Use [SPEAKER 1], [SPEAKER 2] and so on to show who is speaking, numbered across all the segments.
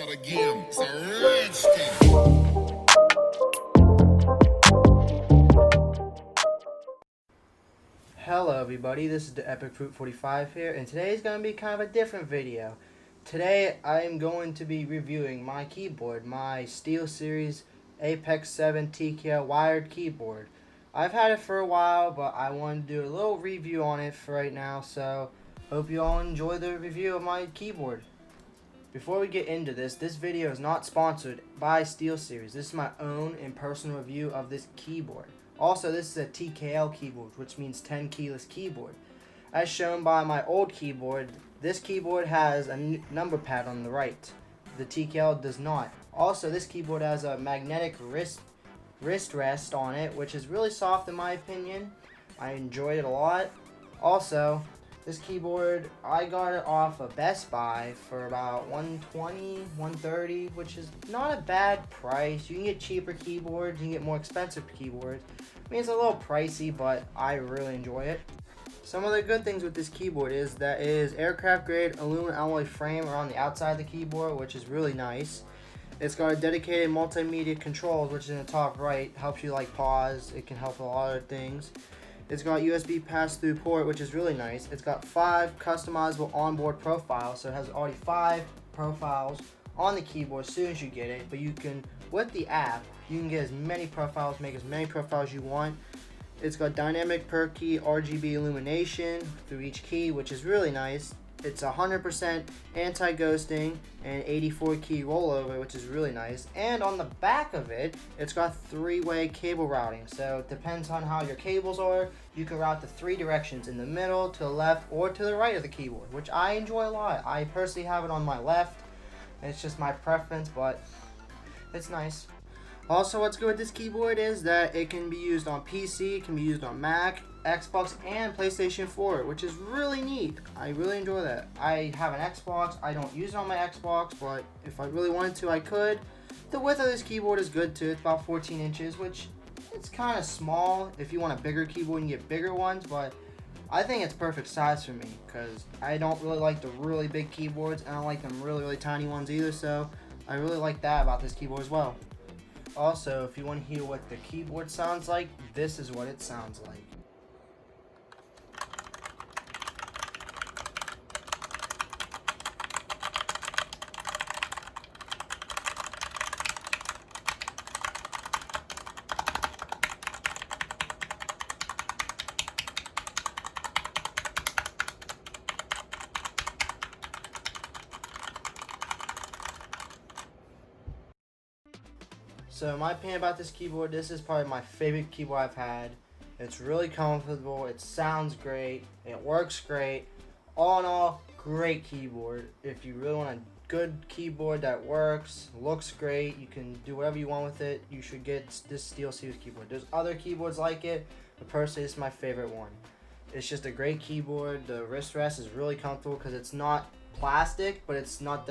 [SPEAKER 1] start again. It's a rich thing.
[SPEAKER 2] Hello everybody, this is the Epic Fruit 45 here, and today's going to be kind of a different video. Today I am going to be reviewing my keyboard, my SteelSeries Apex 7 TKL wired keyboard. I've had it for a while, but I want to do a little review on it for right now, so hope you all enjoy the review of my keyboard. Before we get into this video is not sponsored by SteelSeries. This is my own and personal review of this keyboard. Also, this is a TKL keyboard, which means 10 keyless keyboard. As shown by my old keyboard, this keyboard has a number pad on the right. The TKL does not. Also, this keyboard has a magnetic wrist rest on it, which is really soft in my opinion. I enjoyed it a lot. Also, this keyboard, I got it off of Best Buy for about $120, $130, which is not a bad price. You can get cheaper keyboards, you can get more expensive keyboards. I mean, it's a little pricey, but I really enjoy it. Some of the good things with this keyboard is that it is aircraft grade aluminum alloy frame around the outside of the keyboard, which is really nice. It's got a dedicated multimedia controls, which is in the top right, helps you like pause. It can help a lot of things. It's got USB pass-through port, which is really nice. It's got 5 customizable onboard profiles, so it has already 5 profiles on the keyboard as soon as you get it. But you can, with the app, you can get as many profiles, make as many profiles you want. It's got dynamic per key RGB illumination through each key, which is really nice. It's 100% anti-ghosting and 84 key rollover, which is really nice. And on the back of it, it's got 3-way cable routing. So it depends on how your cables are. You can route the 3 directions, in the middle, to the left, or to the right of the keyboard, which I enjoy a lot. I personally have it on my left. It's just my preference, but it's nice. Also, what's good with this keyboard is that it can be used on PC, it can be used on Mac, Xbox, and PlayStation 4, which is really neat. I really enjoy that. I have an Xbox. I don't use it on my Xbox, but if I really wanted to, I could. The width of this keyboard is good too. It's about 14 inches, which it's kind of small. If you want a bigger keyboard, you can get bigger ones, but I think it's perfect size for me because I don't really like the really big keyboards, and I don't like them really tiny ones either, so I really like that about this keyboard as well. Also, if you want to hear what the keyboard sounds like, this is what it sounds like. So my opinion about this keyboard, this is probably my favorite keyboard I've had. It's really comfortable, it sounds great, it works great. All in all, great keyboard. If you really want a good keyboard that works, looks great, you can do whatever you want with it, you should get this SteelSeries keyboard. There's other keyboards like it, but personally this is my favorite one. It's just a great keyboard. The wrist rest is really comfortable because it's not plastic, but it's not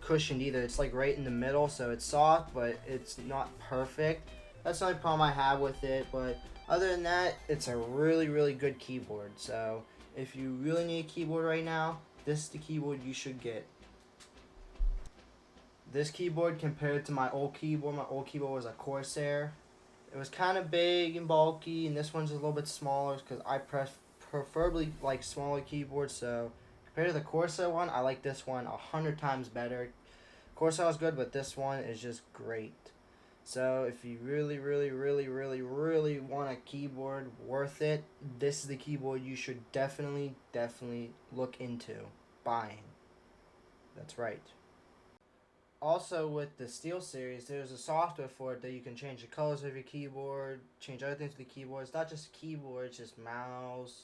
[SPEAKER 2] cushioned either. It's like right in the middle, so it's soft, but it's not perfect. That's the only problem I have with it, but other than that, it's a really good keyboard. So if you really need a keyboard right now, this is the keyboard you should get. This keyboard compared to my old keyboard was a Corsair. It was kind of big and bulky, and this one's a little bit smaller because I preferably like smaller keyboards. So compared to the Corsair one, I like this one 100 times better. Corsair was good, but this one is just great. So if you really want a keyboard worth it, this is the keyboard you should definitely look into buying. That's right. Also, with the SteelSeries, there's a software for it that you can change the colors of your keyboard, change other things with the keyboard. It's not just keyboard, it's just mouse,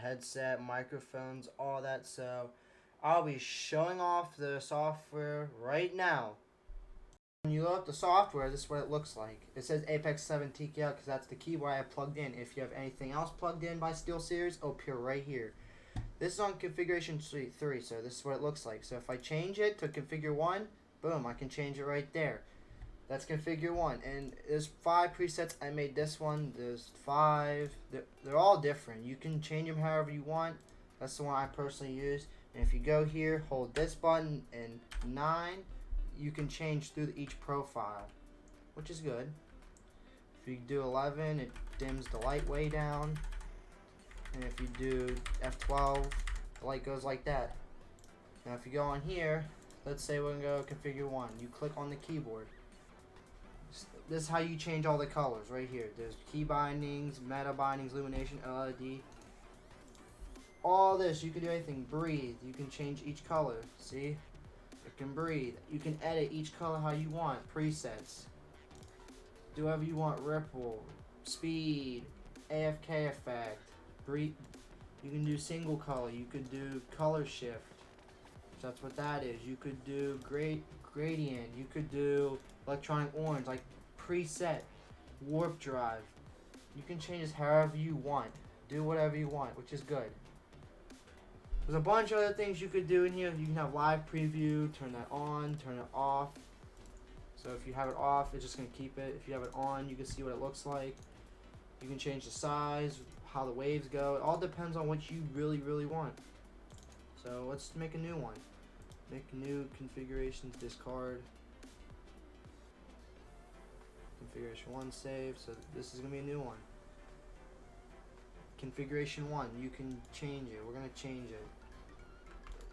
[SPEAKER 2] headset, microphones, all that. So I'll be showing off the software right now. When you load up the software, this is what it looks like. It says Apex 7 TKL because that's the keyboard I have plugged in. If you have anything else plugged in by SteelSeries, it'll appear right here. This is on configuration 3, so this is what it looks like. So if I change it to configure 1, boom, I can change it right there. That's configure 1, and there's 5 presets. I made this one. There's 5. They're all different. You can change them however you want. That's the one I personally use. And if you go here, hold this button, and 9, you can change through each profile, which is good. If you do 11, it dims the light way down. And if you do F12, the light goes like that. Now if you go on here, let's say we're going to go configure 1. You click on the keyboard. This is how you change all the colors right here. There's key bindings, meta bindings, illumination, LED. All this, you can do anything. Breathe. You can change each color. See? It can breathe. You can edit each color how you want. Presets. Do whatever you want. Ripple, speed, AFK effect. Breathe. You can do single color. You could do color shift. So that's what that is. You could do gradient. You could do electronic orange, like preset, warp drive. You can change this however you want. Do whatever you want, which is good. There's a bunch of other things you could do in here. You can have live preview, turn that on, turn it off. So if you have it off, it's just going to keep it. If you have it on, you can see what it looks like. You can change the size, how the waves go. It all depends on what you really, really want. So let's make a new one. Make new configurations, discard. Configuration 1, save. So this is going to be a new one. Configuration 1, you can change it. We're going to change it.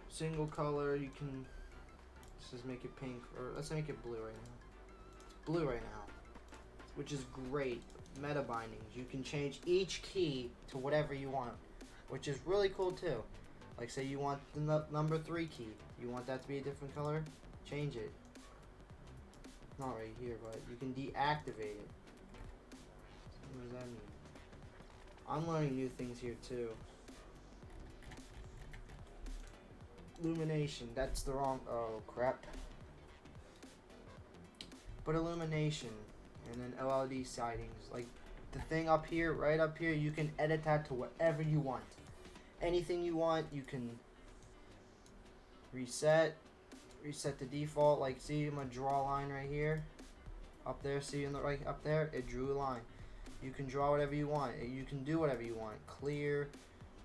[SPEAKER 2] Single color, you can just make it pink, or let's make it blue right now. It's blue right now, which is great. Meta bindings, you can change each key to whatever you want, which is really cool too. Like say you want the number 3 key, you want that to be a different color, change it. Not right here, but you can deactivate it. What does that mean? I'm learning new things here too. Illumination, that's the wrong, oh crap. But illumination, and then LED sightings, like the thing up here, right up here, you can edit that to whatever you want. Anything you want, you can reset the default. Like see, I'm gonna draw a line right here, up there, see in the right up there, it drew a line. You can draw whatever you want. You can do whatever you want. Clear.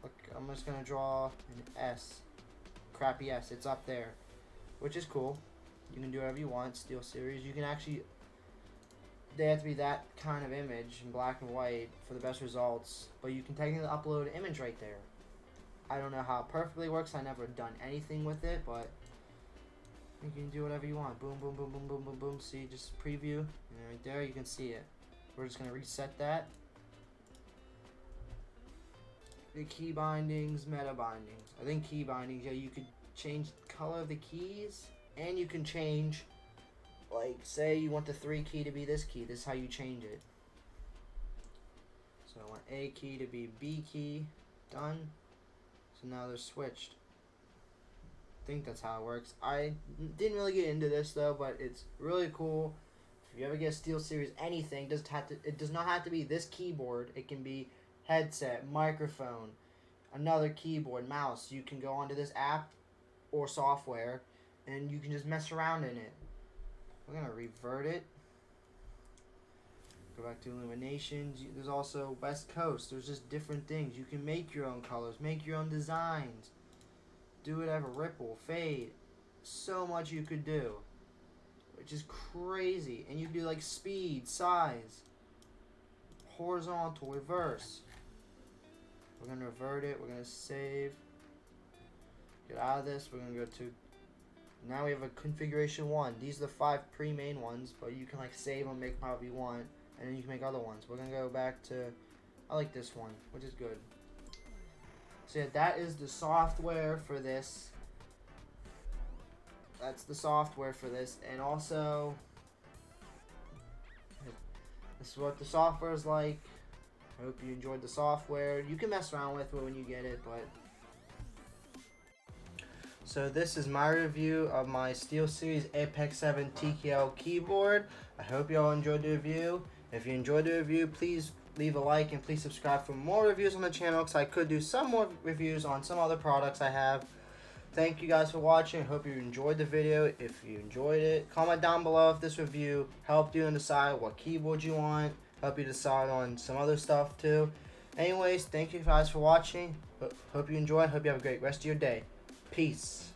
[SPEAKER 2] Look, I'm just gonna draw an S. Crappy S. It's up there, which is cool. You can do whatever you want. SteelSeries. You can actually. They have to be that kind of image in black and white for the best results. But you can technically upload an image right there. I don't know how it perfectly works. I never done anything with it, but you can do whatever you want. Boom, boom, boom, boom, boom, boom, boom. See, just preview, and right there you can see it. We're just going to reset that. The key bindings, meta bindings. I think key bindings, yeah, you could change the color of the keys, and you can change, like, say you want the 3 key to be this key. This is how you change it. So I want A key to be B key. Done. So now they're switched. I think that's how it works. I didn't really get into this, though, but it's really cool. If you ever get a SteelSeries anything, it does not have to be this keyboard. It can be headset, microphone, another keyboard, mouse. You can go onto this app or software, and you can just mess around in it. We're going to revert it. Go back to illuminations. There's also West Coast. There's just different things. You can make your own colors, make your own designs, do whatever, ripple, fade. So much you could do, which is crazy. And you can do like speed, size, horizontal, reverse. We're going to revert it. We're going to save. Get out of this. We're going to go to, now we have a configuration 1. These are the 5 pre-main ones, but you can like save them, make them however you want, and then you can make other ones. We're going to go back to, I like this one, which is good. So yeah, that is the software for this. That's the software for this, and also this is what the software is like. I hope you enjoyed the software. You can mess around with it when you get it, but so this is my review of my SteelSeries Apex 7 TKL keyboard. I hope you all enjoyed the review. If you enjoyed the review, please leave a like and please subscribe for more reviews on the channel, because I could do some more reviews on some other products I have. Thank you guys for watching. Hope you enjoyed the video. If you enjoyed it, comment down below if this review helped you decide what keyboard you want. Help you decide on some other stuff too. Anyways, thank you guys for watching. Hope you enjoyed. Hope you have a great rest of your day. Peace.